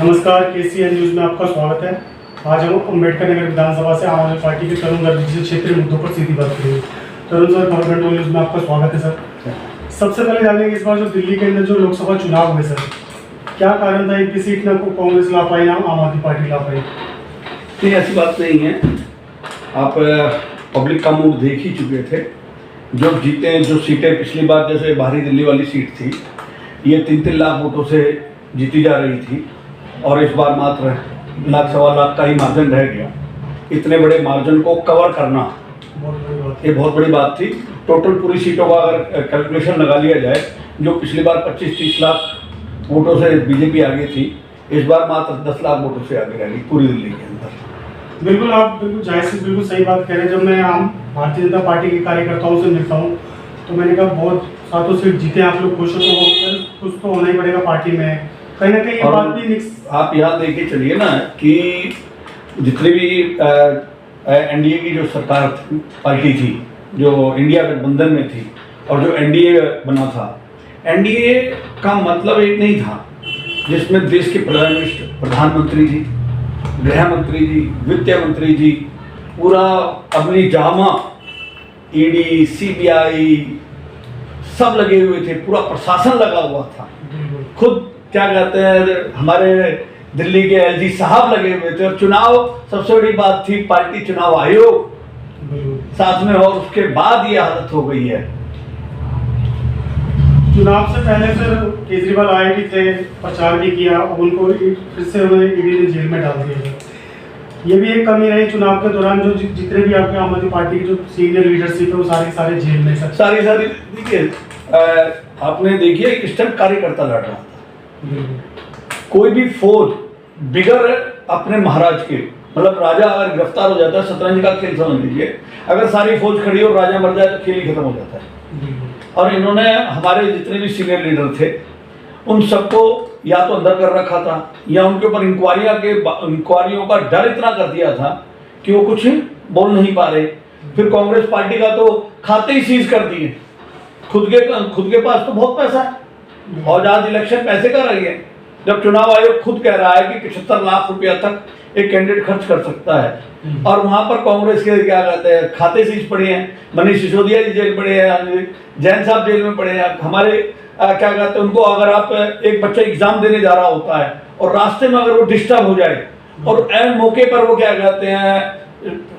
नमस्कार, KCN news में आपका स्वागत है। आज हम अम्बेडकर नगर विधानसभा से आम आदमी पार्टी के तरुण गर्ग जी से क्षेत्रीय मुद्दों पर सीधी बात करेंगे। तरुण सर, गवर्नमेंट न्यूज में आपका स्वागत है सर। सबसे पहले जानेंगे इस बार जो दिल्ली के अंदर जो लोकसभा चुनाव हुए सर, क्या कारण था एक सीट ना कांग्रेस ला पाई ना आम आदमी पार्टी ला पाई? नहीं, ऐसी बात नहीं है। आप पब्लिक का मूड देख ही चुके थे। जो जीते, जो सीटें पिछली बार जैसे बाहरी दिल्ली वाली सीट थी, ये 3-3 लाख वोटों से जीती जा रही थी और इस बार मात्र 1 लाख 1.25 लाख का ही मार्जिन रह गया। इतने बड़े मार्जिन को कवर करना ये बहुत बड़ी बात थी। टोटल पूरी सीटों का अगर कैलकुलेशन लगा लिया जाए, जो पिछली बार 25-30 लाख वोटों से बीजेपी आगे थी, इस बार मात्र 10 लाख वोटों से आगे रही पूरी दिल्ली के अंदर। बिल्कुल, आप बिल्कुल जायज़ से बिल्कुल सही बात कह रहे हैं। जब मैं आम भारतीय जनता पार्टी के कार्यकर्ताओं से मिलता हूँ तो मैंने कहा बहुत 7 सीट जीते आप लोग, खुश हो तो कुछ तो होना ही पड़ेगा पार्टी में। कहीं ना कहीं ये बात भी आप यहाँ देख चलिए ना कि जितनी भी एनडीए की जो सरकार पार्टी थी, जो इंडिया गठबंधन में थी और जो एनडीए बना था, एनडीए का मतलब एक नहीं था जिसमें देश के प्रधानमंत्री जी, गृह मंत्री जी, वित्त मंत्री जी पूरा अपनी जामा, ईडी, सीबीआई सब लगे हुए थे, पूरा प्रशासन लगा हुआ था। खुद क्या कहते हैं, हमारे दिल्ली के एलजी साहब लगे हुए थे। और चुनाव सबसे बड़ी बात थी, पार्टी चुनाव आयोग साथ में, और उसके बाद ये हालत हो गई है। चुनाव से पहले सर केजरीवाल आए भी थे, प्रचार भी किया, उनको फिर से उन्हें ईडी ने जेल में डाल दिया। ये भी एक कमी रही चुनाव के दौरान, जो जितने भी आपके आम आदमी पार्टी की जो सीनियर लीडरशिप है वो सारे जेल में सर। सारी देखिए, आपने देखिए एक स्टंट कार्यकर्ता लड़ रहा था। कोई भी फौज बिगर अपने महाराज के, मतलब राजा अगर गिरफ्तार हो जाता है, शतरंज का खेल समझ लीजिए, अगर सारी फौज खड़ी और राजा मर जाए तो खेल ही खत्म हो जाता है। और इन्होंने हमारे जितने भी सीनियर लीडर थे उन सबको या तो अंदर कर रखा था या उनके ऊपर इंक्वायरियों का डर इतना कर दिया था कि वो कुछ बोल नहीं पा रहे। फिर कांग्रेस पार्टी का तो खाते ही सीज कर दिए। खुद के पास तो बहुत पैसा है और आज इलेक्शन पैसे का रही है। जब चुनाव आयोग खुद कह रहा है कि 75 लाख रुपया तक एक कैंडिडेट खर्च कर सकता है, और वहां पर कांग्रेस के क्या कहते हैं खाते सीज पड़े हैं, मनीष सिसोदिया जी जेल पड़े हैं, जैन साहब जेल में पड़े हैं। हमारे क्या कहते हैं, उनको अगर आप एक बच्चा एग्जाम देने जा रहा होता है और रास्ते में अगर वो डिस्टर्ब हो जाए और एन मौके पर वो क्या कहते हैं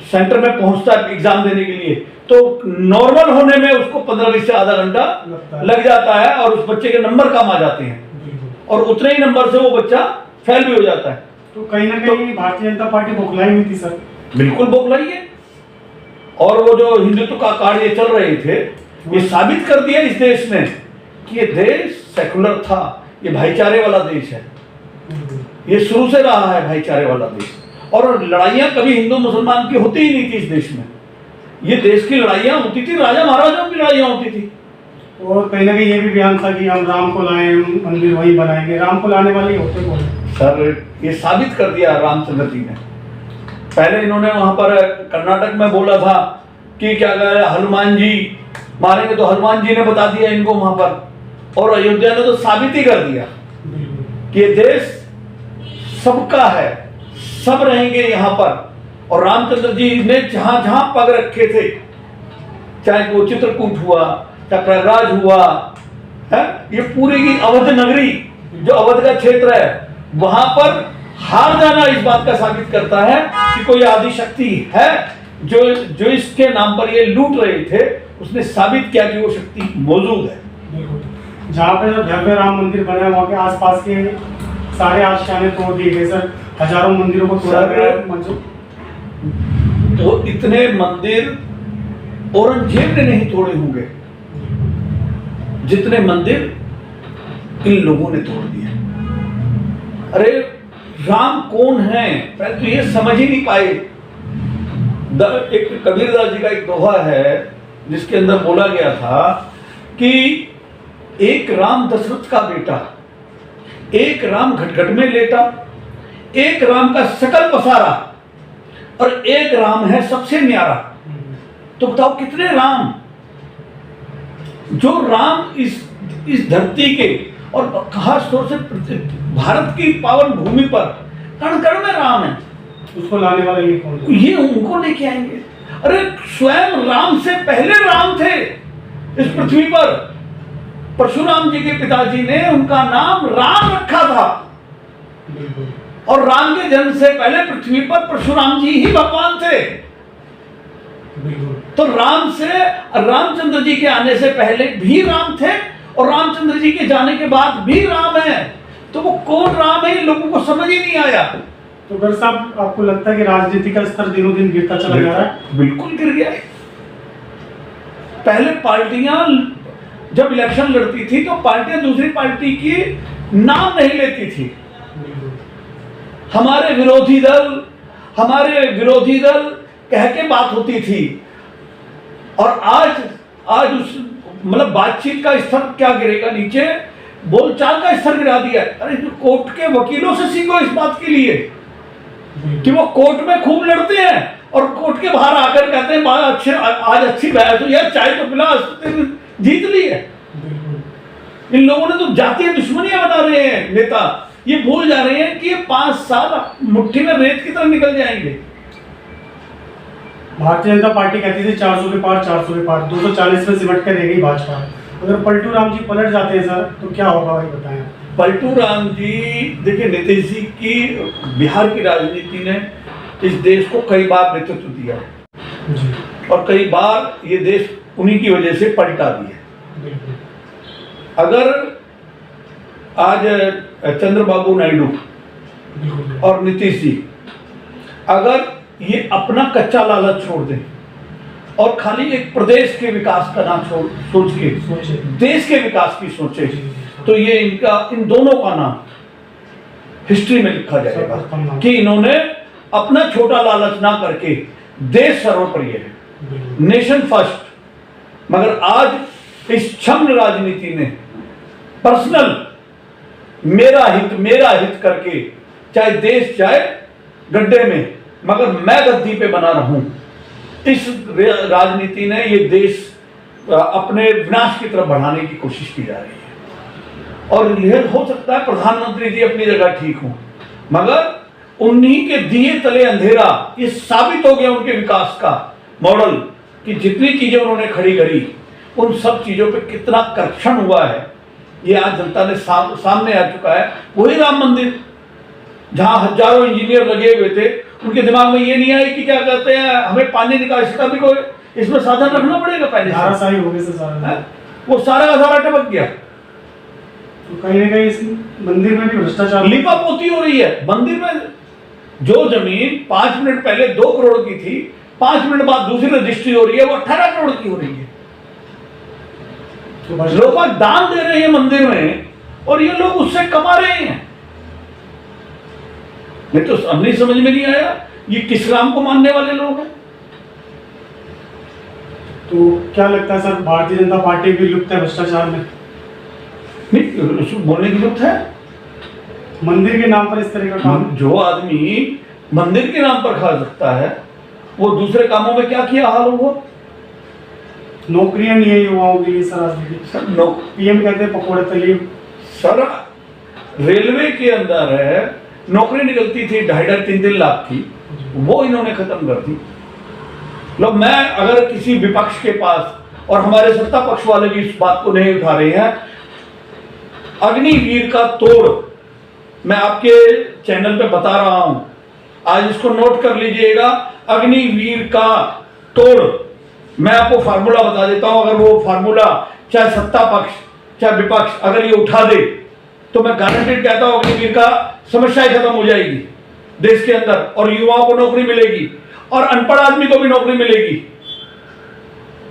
सेंटर में पहुंचता है एग्जाम देने के लिए, तो नॉर्मल होने में उसको 15-20 से आधा घंटा लग जाता है और उस बच्चे के नंबर कम आ जाते हैं और उतने ही नंबर से वो बच्चा फेल भी हो जाता है। तो कहीं ना कहीं भारतीय जनता पार्टी बौखलाई हुई थी सर। बिल्कुल बौखलाई है। और वो जो हिंदुत्व का कार्ड ये चल रहे थे, ये साबित कर दिया इस देश ने कि ये देश सेकुलर था, ये भाईचारे वाला देश है। ये शुरू से रहा है भाईचारे वाला देश, और लड़ाइयां कभी हिंदू मुसलमान की होती ही नहीं थी इस देश में। ये देश की लड़ाइयां होती थी, राजा महाराजाओं की लड़ाइयां होती थी। और कहीं ना कहीं ये भी बयान था कि हम राम को लाएं, मंदिर वही बनाएंगे। राम को लाने वाले होते कौन? सर, ये साबित कर दिया रामचंद्र जी ने। पहले इन्होंने वहां पर कर्नाटक में बोला था कि क्या कह हनुमान जी मारेंगे, तो हनुमान जी ने बता दिया इनको वहां पर, और अयोध्या ने तो साबित ही कर दिया कि ये देश सबका है, सब रहेंगे यहाँ पर। और रामचंद्र जी ने जहां जहां पग रखे थे, चाहे वो चित्रकूट हुआ, चाहे प्रयागराज हुआ है, ये पूरी की अवध नगरी जो अवध का क्षेत्र है, वहां पर हार जाना इस बात का साबित करता है कि कोई आदि शक्ति है जो इसके नाम पर ये लूट रहे थे, उसने साबित किया कि वो शक्ति मौजूद है। जहाँ पे जो भव्य राम मंदिर बना है वहाँ के आसपास के सारे आशियाने तोड़ दिए गए सर। हजारों मंदिरों को तोड़ा गया। तो इतने मंदिर औरंगजेब ने नहीं तोड़े होंगे जितने मंदिर इन लोगों ने तोड़ दिए। अरे राम कौन है, पहले तो ये समझ ही नहीं पाए। एक कबीरदास जी का एक दोहा है जिसके अंदर बोला गया था कि एक राम दशरथ का बेटा, एक राम घटघट में लेटा, एक राम का सकल पसारा, और एक राम है सबसे न्यारा। तो बताओ कितने राम, जो राम इस धरती के और खास तौर से भारत की पावन भूमि पर कण कण में राम है, उसको लाने वाले ये कौन है? ये उनको लेके आएंगे। अरे स्वयं राम से पहले राम थे इस पृथ्वी पर। परशुराम जी के पिताजी ने उनका नाम राम रखा था, बिल्कुल। और राम के जन्म से पहले पृथ्वी पर परशुराम जी ही भगवान थे। बिल्कुल। तो राम से, रामचंद्र जी के आने से पहले भी राम थे और रामचंद्र जी के जाने के बाद भी राम है। तो वो कौन राम है, लोगों को समझ ही नहीं आया। तो गर साहब, आपको लगता है कि राजनीति का स्तर दिनों दिन गिरता चला जा रहा है? बिल्कुल गिर गया है। पहले पार्टियां जब इलेक्शन लड़ती थी तो पार्टियां दूसरी पार्टी की नाम नहीं लेती थी। हमारे विरोधी दल कह के बात होती थी। और आज उस मतलब बातचीत का स्तर क्या गिरेगा नीचे, बोलचाल का स्तर गिरा दिया। अरे कोर्ट के वकीलों से सीखो इस बात के लिए कि वो कोर्ट में खूब लड़ते हैं और कोर्ट के बाहर आकर कहते हैं आज अच्छी बहस हुई है, चाय तो पिला, जीत ली है। इन लोगों ने तो जातीय दुश्मनियां बना रहे हैं नेता। ये भूल जा रहे हैं कि ये 5 साल मुट्ठी में रेत की तरह निकल जाएंगे। भारतीय जनता पार्टी कहती थी 400 के पार, 240 में सिमट के रह गई भाजपा। अगर पलटू राम जी पलट जाते हैं सर, तो क्या होगा भाई बताएं? पलटू राम जी, देखिए नीतीश जी की बिहार की राजनीति ने इस देश को कई बार नेतृत्व दिया जी, और कई बार ये देश उन्हीं की वजह से पलटा दिया। अगर आज चंद्रबाबू नायडू और नीतीश जी अगर ये अपना कच्चा लालच छोड़ दें और खाली एक प्रदेश के विकास का ना सोच के देश के विकास की सोचे, तो ये इन दोनों का नाम हिस्ट्री में लिखा जाएगा कि इन्होंने अपना छोटा लालच ना करके देश सर्वोपरि है, नेशन फर्स्ट। मगर आज इस छद्म राजनीति ने पर्सनल मेरा हित करके चाहे देश जाए गड्ढे में, मगर मैं गद्दी पे बना रहूं, इस राजनीति ने ये देश अपने विनाश की तरफ बढ़ाने की कोशिश की जा रही है। और यह हो सकता है प्रधानमंत्री जी अपनी जगह ठीक हो, मगर उन्हीं के दिए तले अंधेरा। ये साबित हो गया उनके विकास का मॉडल कि जितनी चीजें उन्होंने खड़ी करी उन सब चीजों पे कितना कर्षण हुआ है, ये आज जनता ने सामने आ चुका है। वही राम मंदिर जहां हजारों इंजीनियर लगे हुए थे, उनके दिमाग में ये नहीं आया कि क्या कहते हैं हमें पानी निकासी का भी कोई इसमें साधन रखना पड़ेगा। पहले धाराशाही हो गई से सारा, वो सारा का सारा टपक गया। तो कहीं ना कहीं इस मंदिर में भी भ्रष्टाचार, लिपापोती हो रही है। मंदिर में जो जमीन 5 मिनट पहले 2 करोड़ की थी, 5 मिनट बाद दूसरी रजिस्ट्री हो रही है, वो 18 करोड़ की हो रही है। तो लोग दान दे रहे हैं मंदिर में और ये लोग उससे कमा रहे हैं। नहीं तो अब नहीं समझ में नहीं आया ये किस राम को मानने वाले लोग हैं। तो क्या लगता है सर, भारतीय जनता पार्टी भी लुप्त है भ्रष्टाचार में? नहीं, बोलने की जरूरत है। मंदिर के नाम पर इस तरह का काम, जो आदमी मंदिर के नाम पर खा सकता है, वो दूसरे कामों में क्या किया हाल हुआ। नौकरियां नहीं है युवाओं के लिए सर। सर पीएम कहते हैं पकौड़े तलिए। सर रेलवे के अंदर है नौकरी निकलती थी 2.5-3 लाख की, वो इन्होंने खत्म कर दी। लो, मैं अगर किसी विपक्ष के पास, और हमारे सत्ता पक्ष वाले भी इस बात को नहीं उठा रहे हैं, अग्निवीर का तोड़ मैं आपके चैनल पे बता रहा हूं, आज इसको नोट कर लीजिएगा। अग्निवीर का तोड़ मैं आपको फार्मूला बता देता हूं। अगर वो फार्मूला चाहे सत्ता पक्ष चाहे विपक्ष अगर ये उठा दे, तो मैं गारंटेड कहता हूं अग्निवीर का समस्या खत्म हो जाएगी देश के अंदर, और युवाओं को नौकरी मिलेगी और अनपढ़ आदमी को भी नौकरी मिलेगी।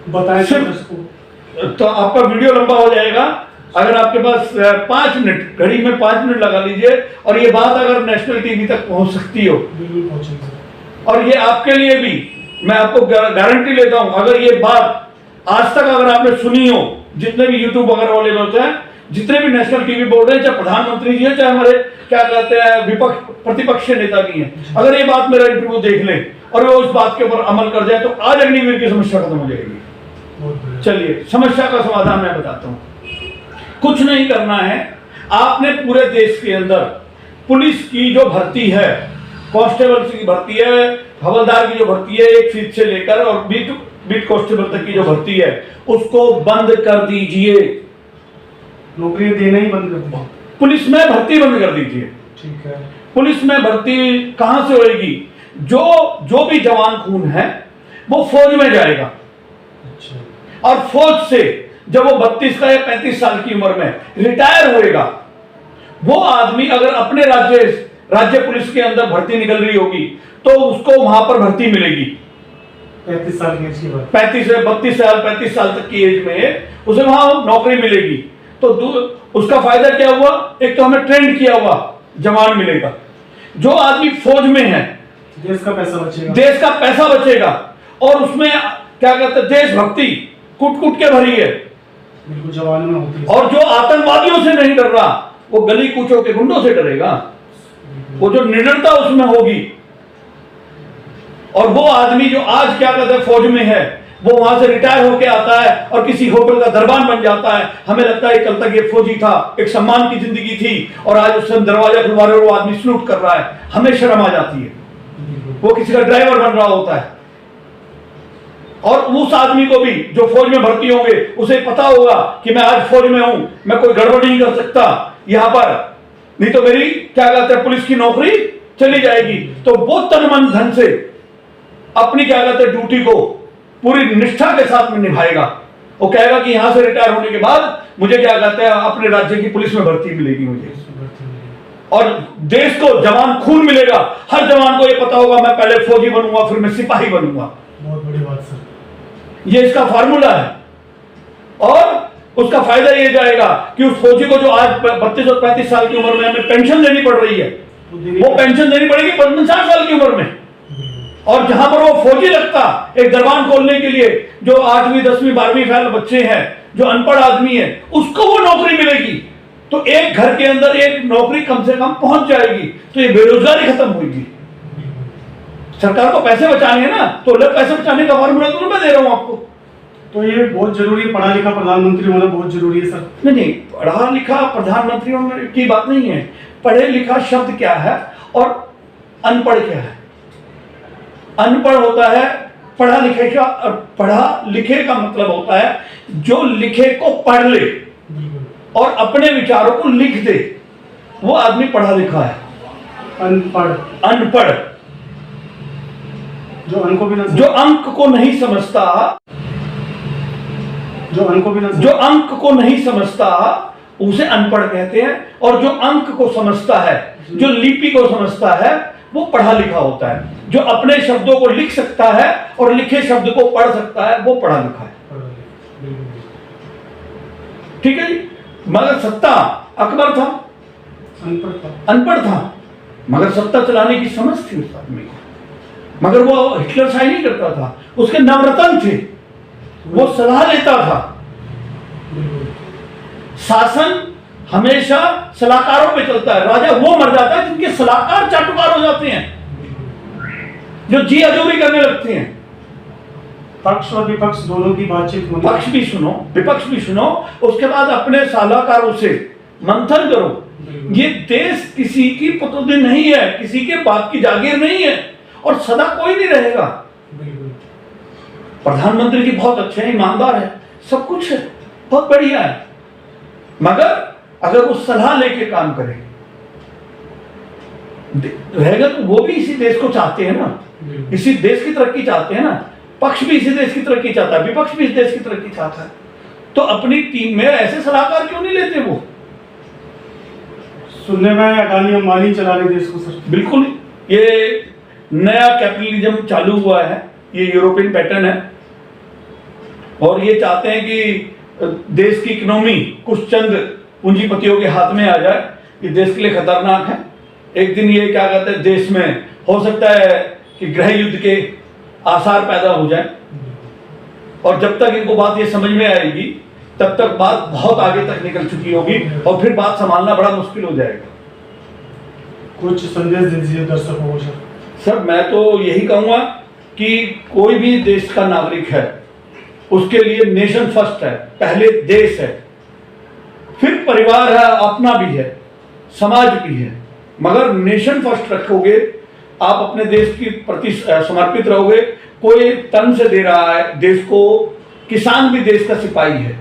बताएं तो आपका वीडियो लंबा हो जाएगा। अगर आपके पास 5 मिनट, घड़ी में 5 मिनट लगा लीजिए, और ये बात अगर नेशनल टीवी तक पहुंच सकती हो, और ये आपके लिए भी मैं आपको गारंटी लेता हूं, अगर ये बात आज तक अगर आपने सुनी हो, जितने भी यूट्यूब वगैरह वाले होते हैं, जितने भी नेशनल टीवी बोल रहे हैं, चाहे प्रधानमंत्री जी है चाहे हमारे क्या कहते हैं विपक्ष प्रतिपक्ष नेता भी हैं, अगर ये बात मेरा इंटरव्यू देख लें और वो उस बात के ऊपर अमल कर जाए, तो आज अग्निवीर की समस्या खत्म हो जाएगी। चलिए समस्या का समाधान मैं बताता हूं। कुछ नहीं करना है, आपने पूरे देश के अंदर पुलिस की जो भर्ती है, कांस्टेबल की भर्ती है, हवलदार की जो भर्ती है, 1 फीट से लेकर और बीट कांस्टेबल तक की जो भर्ती है, उसको बंद कर दीजिए। नौकरी देना ही बंद कर दीजिए। पुलिस में भर्ती बंद कर दीजिए। ठीक है। पुलिस में भर्ती कहां से होएगी? जो भी जवान खून है वो फौज में जाएगा। अच्छा। और फौज से जब वो 32 का या 35 साल की उम्र में रिटायर होएगा, वो आदमी अगर अपने राज्य पुलिस के अंदर भर्ती निकल रही होगी तो उसको वहां पर भर्ती मिलेगी। 35 साल की एज के बाद 35 से 32 साल 35 साल तक की एज में उसे वहां नौकरी मिलेगी। तो उसका फायदा क्या हुआ? एक तो हमें ट्रेंड किया हुआ जवान मिलेगा। जो आदमी फौज में है, देश का पैसा बचेगा। देश का पैसा बचेगा। और उसमें क्या कहते हैं, देशभक्ति कुट कुट के भरी है, बिल्कुल जवानों में होती है। और जो आतंकवादियों से नहीं डर रहा, वो गली कूचों के गुंडों से डरेगा। वो जो निडरता उसमें होगी। और वो आदमी जो आज क्या कहते हैं फौज में है, वो वहां से रिटायर होके आता है और किसी होटल का दरबान बन जाता है। हमें लगता है कल तक ये फौजी था, एक सम्मान की जिंदगी थी, और आज उससे दरवाजा खुलवा रहे, वो आदमी सलूट कर रहा है, हमें शर्म आ जाती है। वो किसी का ड्राइवर बन रहा होता है। और उस आदमी को भी जो फौज में भर्ती होंगे, उसे पता होगा कि मैं आज फौज में हूं, मैं कोई गड़बड़ नहीं कर सकता यहां पर, नहीं तो मेरी क्या कहते हैं पुलिस की नौकरी चली जाएगी। तो वो तन मन धन से अपनी क्या कहते हैं ड्यूटी को पूरी निष्ठा के साथ में निभाएगा। वो कहेगा कि यहां से रिटायर होने के बाद मुझे क्या कहते हैं अपने राज्य की पुलिस में भर्ती मिलेगी मुझे, और देश को जवान खून मिलेगा। हर जवान को ये पता होगा मैं पहले फौजी बनूंगा, फिर मैं सिपाही बनूंगा। बहुत बड़ी बात सर। ये इसका फार्मूला है। और उसका फायदा ये जाएगा कि उस फौजी को जो आज 32 और 35 साल की उम्र में हमें पेंशन देनी पड़ रही है, वो पेंशन देनी पड़ेगी 50 साल की उम्र में। और जहां पर वो फौजी लगता एक दरबान खोलने के लिए, जो 8वीं 10वीं 12वीं फेल बच्चे हैं, जो अनपढ़ आदमी है, उसको वो नौकरी मिलेगी। तो एक घर के अंदर एक नौकरी कम से कम पहुंच जाएगी। तो ये बेरोजगारी खत्म होगी। सरकार को पैसे बचाने हैं ना, तो पैसे बचाने का फॉर्मूला तो मैं दे रहा हूं आपको। तो ये बहुत जरूरी है, पढ़ा लिखा प्रधानमंत्री होना बहुत जरूरी है सर। नहीं, पढ़ा लिखा प्रधानमंत्री होने की बात नहीं है। पढ़े लिखा शब्द क्या है और अनपढ़ क्या है? अनपढ़ होता है पढ़ा लिखे का, और पढ़ा लिखे का मतलब होता है जो लिखे को पढ़ ले और अपने विचारों को लिख दे, वो आदमी पढ़ा लिखा है। अनपढ़ जो अंक को नहीं समझता, जो अंक को नहीं समझता उसे अनपढ़ कहते हैं। और जो अंक को समझता है, जो लिपि को समझता है, वो पढ़ा लिखा होता है। जो अपने शब्दों को लिख सकता है और लिखे शब्द को पढ़ सकता है, वो पढ़ा लिखा है। ठीक है जी। मगर सत्ता अकबर था, अनपढ़ था, मगर सत्ता चलाने की समझ थी उस आदमी को। मगर वो हिटलर शाही नहीं करता था, उसके नवरत्न थे, वो सलाह लेता था। शासन हमेशा सलाहकारों पे चलता है। राजा वो मर जाता है जिनके सलाहकार चाटुकार हो जाते हैं, जो जी हजूरी करने लगते हैं। पक्ष और विपक्ष दोनों की बातचीत होनी, पक्ष भी सुनो विपक्ष भी सुनो, उसके बाद अपने सलाहकारों से मंथन करो। ये देश किसी की पुतौदी नहीं है, किसी के बाप की जागीर नहीं है, और सदा कोई नहीं रहेगा। प्रधानमंत्री जी बहुत अच्छे हैं, ईमानदार है, सब कुछ है, बहुत बढ़िया है, मगर अगर वो सलाह लेके काम करे रहेगा तो वो भी इसी देश को चाहते हैं ना, इसी देश की तरक्की चाहते हैं ना। पक्ष भी इसी देश की तरक्की चाहता है, विपक्ष भी इस देश की तरक्की चाहता है। तो अपनी टीम में ऐसे सलाहकार क्यों नहीं लेते? वो सुनने में अडानी अंबानी चला रहे देश को सर। बिल्कुल, ये नया कैपिटलिज्म चालू हुआ है, ये यूरोपियन पैटर्न है, और ये चाहते हैं कि देश की इकोनॉमी कुछ चंद पूंजीपतियों के हाथ में आ जाए। ये देश के लिए खतरनाक है। एक दिन ये क्या कहते हैं, देश में हो सकता है कि गृह युद्ध के आसार पैदा हो जाए, और जब तक इनको बात ये समझ में आएगी तब तक बात बहुत आगे तक निकल चुकी होगी, और फिर बात संभालना बड़ा मुश्किल हो जाएगा। कुछ संदेश दे दीजिए दर्शकों को सर। सर, मैं तो यही कहूंगा कि कोई भी देश का नागरिक है, उसके लिए नेशन फर्स्ट है, पहले देश है। फिर परिवार है, अपना भी है, समाज भी है। मगर नेशन फर्स्ट रखोगे, आप अपने देश की प्रति समर्पित रहोगे। कोई तन से दे रहा है देश को, किसान भी देश का सिपाही है।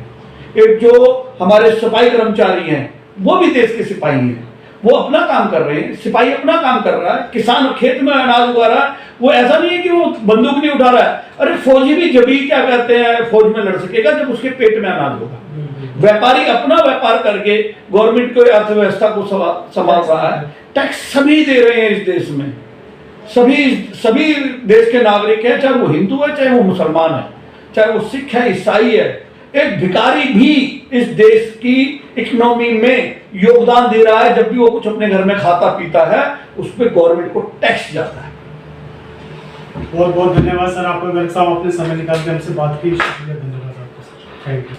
एक जो हमारे सफाई कर्मचारी हैं वो भी देश के सिपाही हैं, वो अपना काम कर रहे हैं, सिपाही अपना काम कर रहा है, किसान खेत में अनाज उगा रहा है। वो ऐसा नहीं है कि वो बंदूक नहीं उठा रहा है। अरे फौजी भी जब ही क्या कहते हैं फौज में लड़ सकेगा जब उसके पेट में अनाज होगा। व्यापारी अपना व्यापार करके गवर्नमेंट को अर्थव्यवस्था को संभाल रहा है। टैक्स सभी दे रहे हैं इस देश में, सभी देश के नागरिक हैं, चाहे वो हिंदू है, चाहे वो मुसलमान है, चाहे वो सिख है, ईसाई है। एक भिखारी भी इस देश की इकोनॉमी में योगदान दे रहा है। जब भी वो कुछ अपने घर में खाता पीता है उस पर गवर्नमेंट को टैक्स जाता है। बहुत बहुत धन्यवाद सर, आपको साहब अपने समय निकाल के हमसे बात की, शुक्रिया, धन्यवाद आपको सर, थैंक यू।